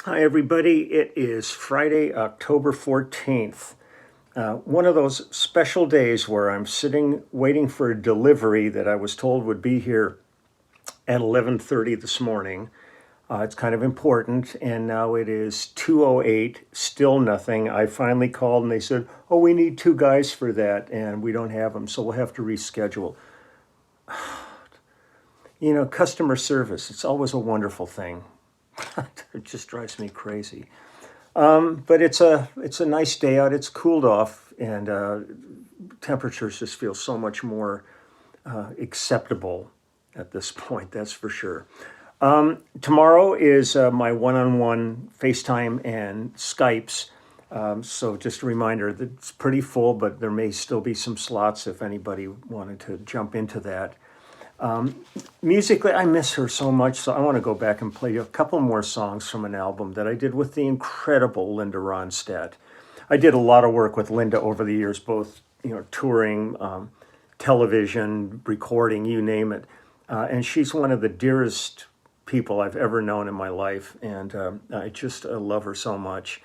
Hi, everybody. It is Friday, October 14th. One of those special days where I'm sitting waiting for a delivery that I was told would be here at 11:30 this morning. It's kind of important, and now it is 2:08, still nothing. I finally called and they said, "Oh, we need two guys for that, and we don't have them, so we'll have to reschedule." You know, customer service, it's always a wonderful thing. It just drives me crazy. But it's a nice day out. It's cooled off, and temperatures just feel so much more acceptable at this point. That's for sure. Tomorrow is my one-on-one FaceTime and Skypes. So just a reminder that it's pretty full, but there may still be some slots if anybody wanted to jump into that. Musically, I miss her so much, so I want to go back and play a couple more songs from an album that I did with the incredible Linda Ronstadt. I did a lot of work with Linda over the years, both touring, television, recording, you name it. And she's one of the dearest people I've ever known in my life, and I just love her so much.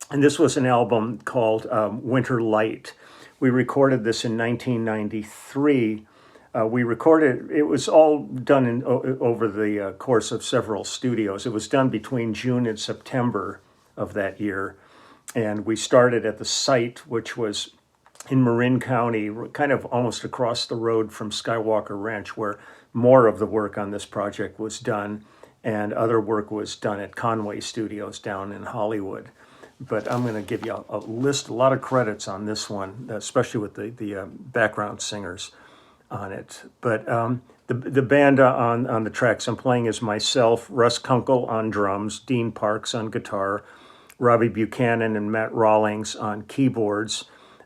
And this was an album called Winter Light. We recorded this in 1993. We recorded, it was all done over the course of several studios. It was done between June and September of that year. And we started at the site, which was in Marin County, kind of almost across the road from Skywalker Ranch, where more of the work on this project was done. And other work was done at Conway Studios down in Hollywood. But I'm going to give you a lot of credits on this one, especially with the background singers on it. But the band on the tracks I'm playing is myself, Russ Kunkel on drums, Dean Parks on guitar, Robbie Buchanan and Matt Rawlings on keyboards,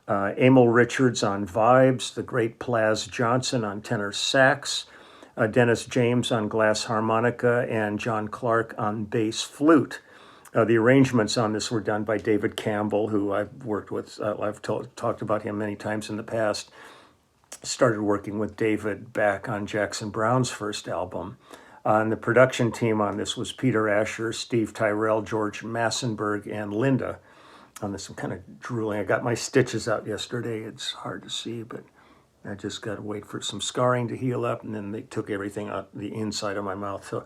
Emil Richards on vibes, the great Plaz Johnson on tenor sax, Dennis James on glass harmonica, and John Clark on bass flute. The arrangements on this were done by David Campbell, who I've worked with. I've talked about him many times in the past. Started working with David back on Jackson Browne's first album. And the production team on this was Peter Asher, Steve Tyrell, George Massenberg, and Linda. On this, I'm kind of drooling. I got my stitches out yesterday. It's hard to see, but I just got to wait for some scarring to heal up, and then they took everything out the inside of my mouth. So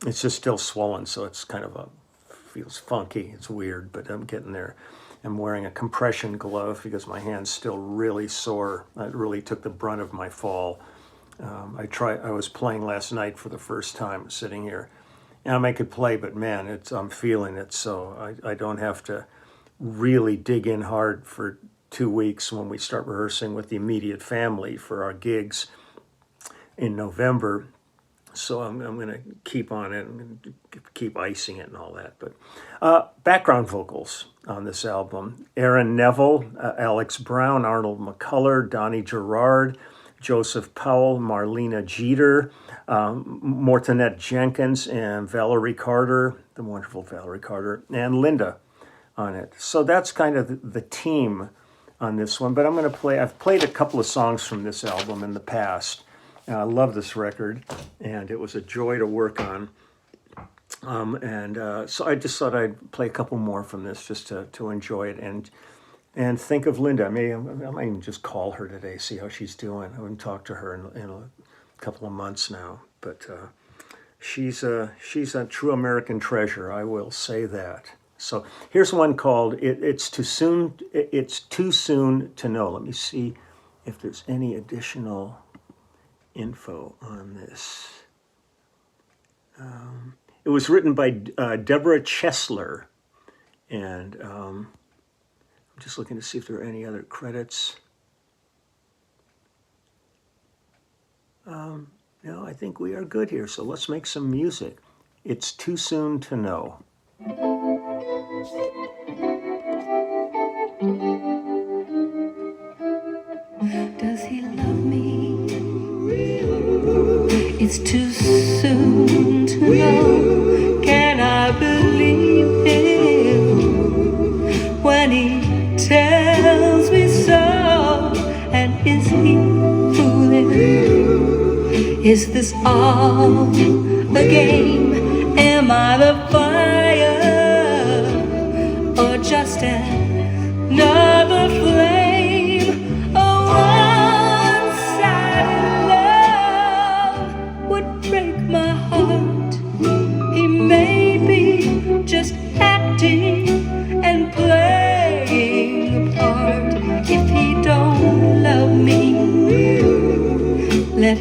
it's just still swollen, so it's kind of feels funky. It's weird, but I'm getting there. I'm wearing a compression glove because my hand's still really sore. It really took the brunt of my fall. I was playing last night for the first time, sitting here. And I could play, but man, I'm feeling it. So I don't have to really dig in hard for 2 weeks when we start rehearsing with the immediate family for our gigs in November. So I'm going to keep on it and keep icing it and all that. But background vocals on this album: Aaron Neville, Alex Brown, Arnold McCuller, Donnie Gerard, Joseph Powell, Marlena Jeter, Mortonette Jenkins, and Valerie Carter, the wonderful Valerie Carter, and Linda on it. So that's kind of the team on this one. But I've played a couple of songs from this album in the past. I love this record, and it was a joy to work on. So I just thought I'd play a couple more from this just to enjoy it and think of Linda. I might even just call her today, see how she's doing. I haven't talked to her in a couple of months now, but she's a true American treasure. I will say that. So here's one called "It's Too Soon." It's Too Soon to Know. Let me see if there's any additional info on this. It was written by Deborah Chesler, and I'm just looking to see if there are any other credits. No, I think we are good here, so let's make some music. It's Too Soon to Know. Does he love me? It's too soon to know. Can I believe him when he tells me so? And is he fooling? Is this all a game? Am I the fire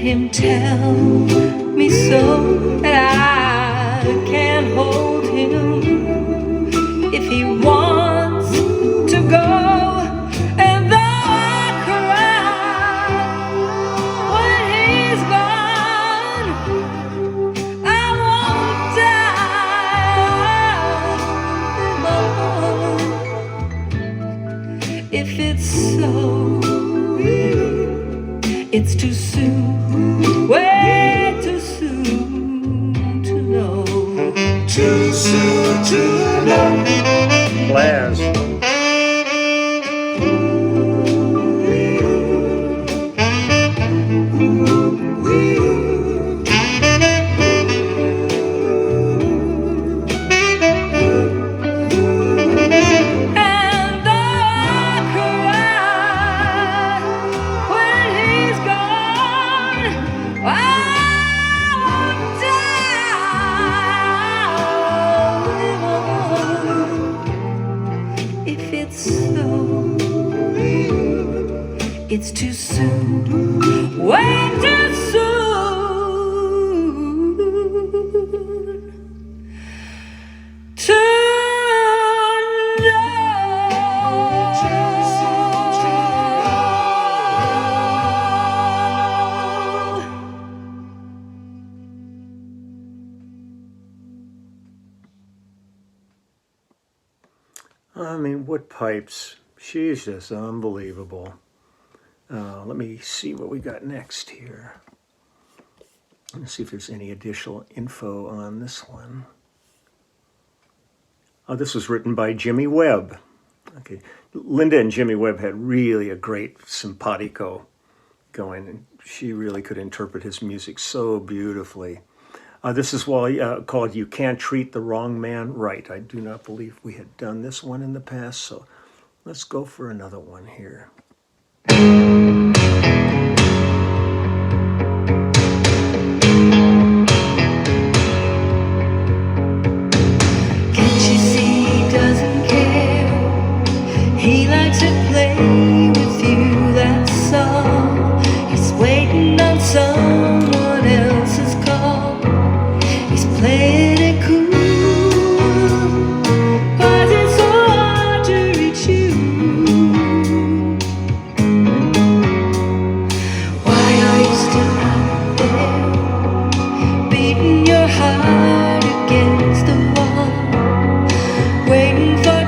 him tell me so, that I can't hold him if he wants to go. And though I cry when he's gone, I won't die alone. If it's so, it's too soon, way too soon to know. Too soon to know. Blaz. It's too soon, way too soon to I mean, wood pipes. She's just unbelievable. Let me see what we got next here. Let's see if there's any additional info on this one. Oh, this was written by Jimmy Webb. Okay, Linda and Jimmy Webb had really a great simpatico going, and she really could interpret his music so beautifully. This is called You Can't Treat the Wrong Man Right. I do not believe we had done this one in the past, so let's go for another one here. He likes to play with you, that's all. He's waiting on someone else's call. He's playing it cool. Why is it so hard to reach you? Why are you still out there, beating your heart against the wall, waiting for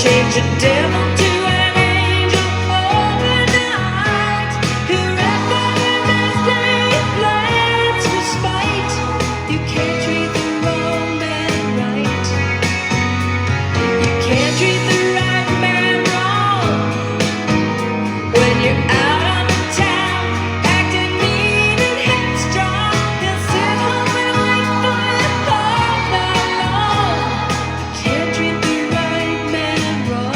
change a devil to an angel overnight. Whoever this day plans for spite, you can't treat the wrong man right. You can't treat the right man wrong when you're out on the town acting mean and headstrong. They'll sit home and wait for you all night long. You can't treat the right man wrong.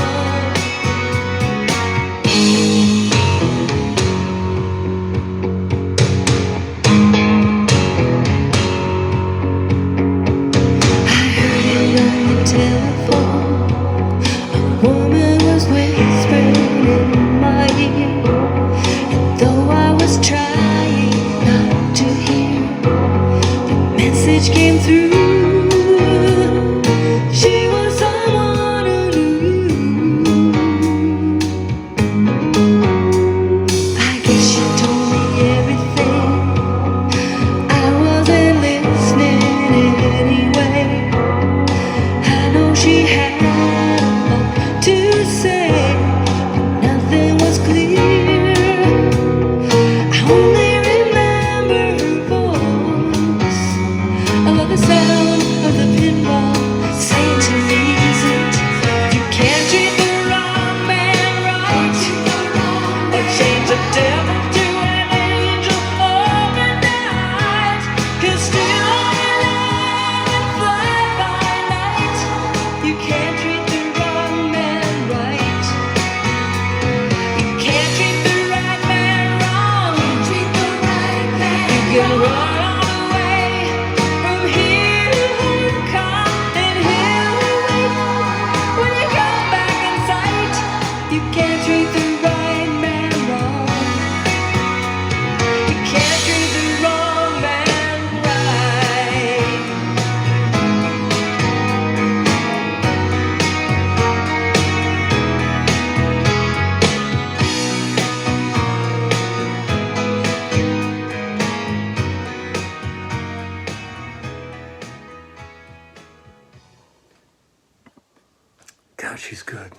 can run away from here to Hong Kong, and here we wait when you come back in sight. You can't treat the right man wrong. You can't treat the wrong man right. God, she's good.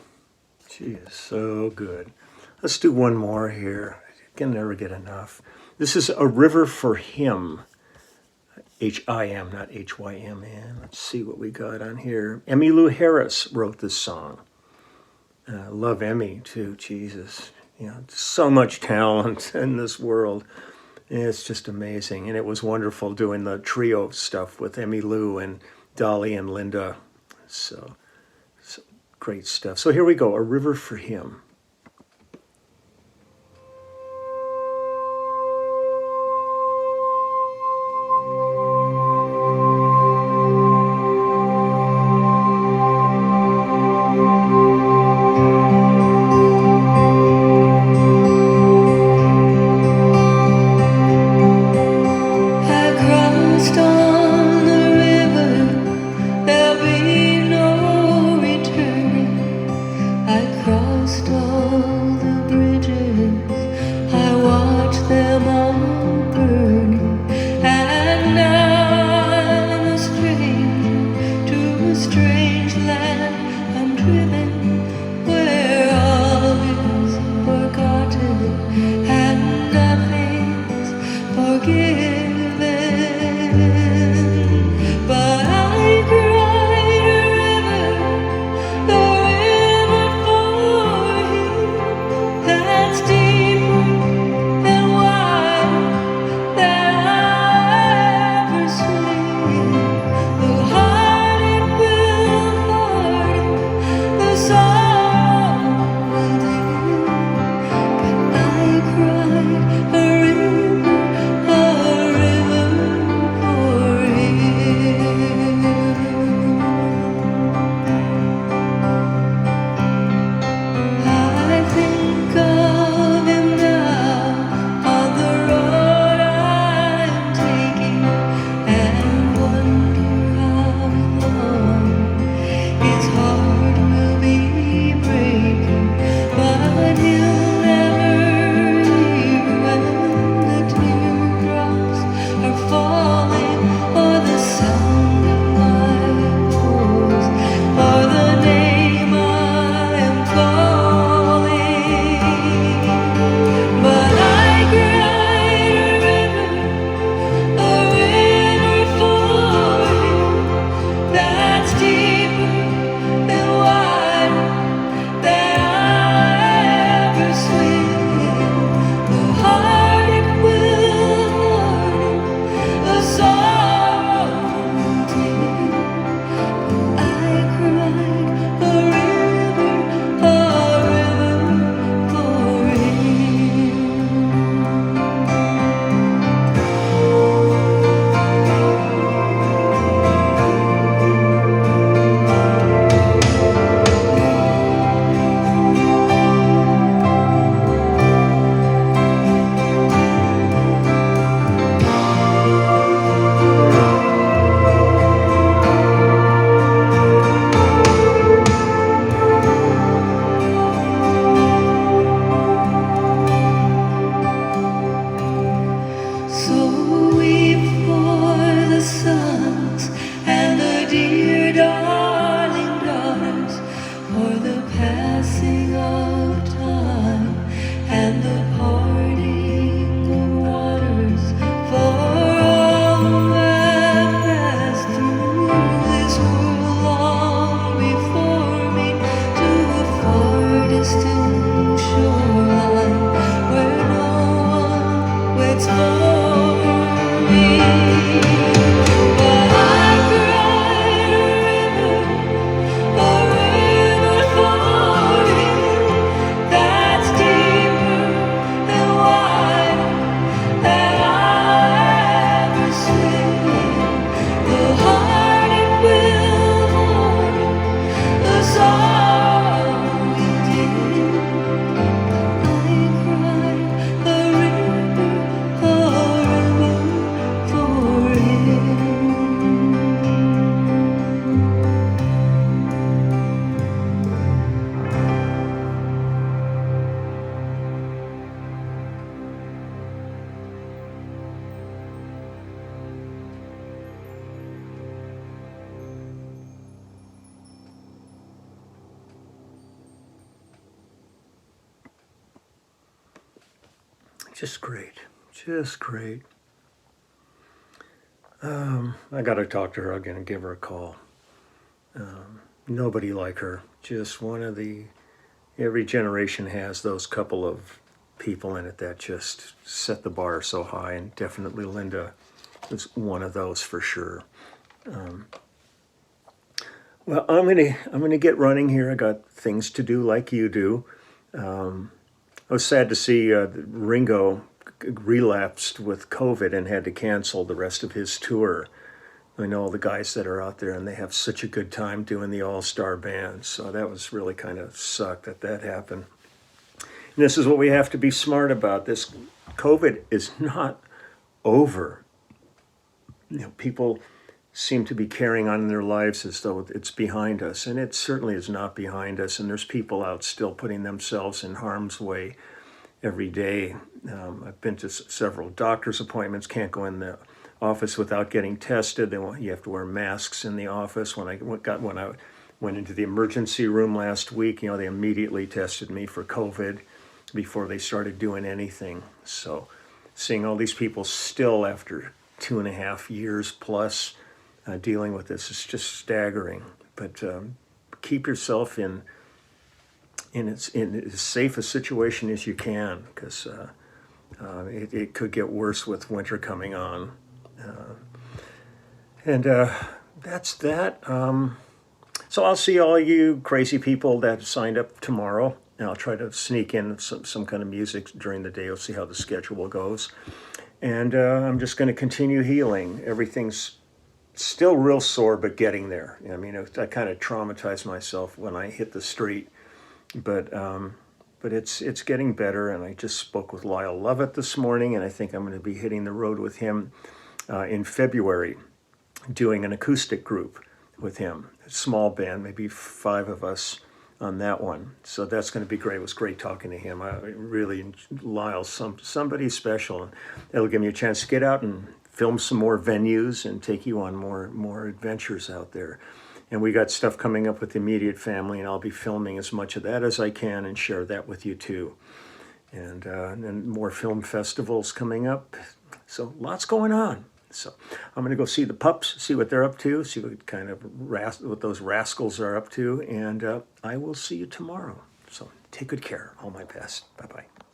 She is so good. Let's do one more here. I can never get enough. This is A River for Him. H-I-M, not H-Y-M-N. Let's see what we got on here. Emmylou Harris wrote this song. I love Emmy too, Jesus. You know, so much talent in this world. It's just amazing. And it was wonderful doing the trio stuff with Emmylou and Dolly and Linda. So great stuff. So here we go, A River for Him. I crossed on the river, there'll be no returning. I crossed all the bridges, I watched them all burning, and now I'm a stranger to a strange land. I'm driven where all is forgotten and nothing's forgiven. But I cried a river for him that's deeper and wide than I ever swim. The heart it will harden, the soul will dim. But I cried a river for him. I think of him now on the road I'm taking, and wonder how long his heart will be breaking. But he'll never hear when the teardrops are falling, or the sound of my voice, or the name I am calling. But I cried a river for him that's deeper and wide than I ever swim. The heart it will harden, the sorrow will dim. I cried a river for him. So weep for the sons and the dear darling daughters, for the passing of time and the parting of waters, for all who have passed through this world long before me, to a far distant shoreline where no one waits for me. just great, just great. I got to talk to her again and give her a call. Nobody like her. Just one of the, every generation has those couple of people in it that just set the bar so high, and definitely Linda is one of those for sure. Well, I'm gonna get running here. I got things to do like you do. I was sad to see Ringo relapsed with COVID and had to cancel the rest of his tour. I know all the guys that are out there, and they have such a good time doing the all-star band. So that was really kind of sucked that happened. And this is what we have to be smart about. This COVID is not over. You know, people seem to be carrying on in their lives as though it's behind us, and it certainly is not behind us. And there's people out still putting themselves in harm's way every day. I've been to several doctor's appointments, can't go in the office without getting tested. You have to wear masks in the office. When I went into the emergency room last week, they immediately tested me for COVID before they started doing anything. So seeing all these people still after 2.5 years plus dealing with this is just staggering. But keep yourself in as safe a situation as you can, because it could get worse with winter coming on. That's that. So I'll see all you crazy people that signed up tomorrow, and I'll try to sneak in some kind of music during the day. I'll see how the schedule goes. And I'm just going to continue healing. Everything's still real sore, but getting there. I mean, I kind of traumatized myself when I hit the street, but it's getting better. And I just spoke with Lyle Lovett this morning, and I think I'm going to be hitting the road with him in February, doing an acoustic group with him, a small band, maybe 5 of us on that one. So that's going to be great. It was great talking to him. I really, Lyle's somebody special. It'll give me a chance to get out and film some more venues and take you on more adventures out there. And we got stuff coming up with the immediate family, and I'll be filming as much of that as I can and share that with you too. And more film festivals coming up. So lots going on. So I'm going to go see the pups, see what they're up to, see what kind of what those rascals are up to, and I will see you tomorrow. So take good care. All my best. Bye-bye.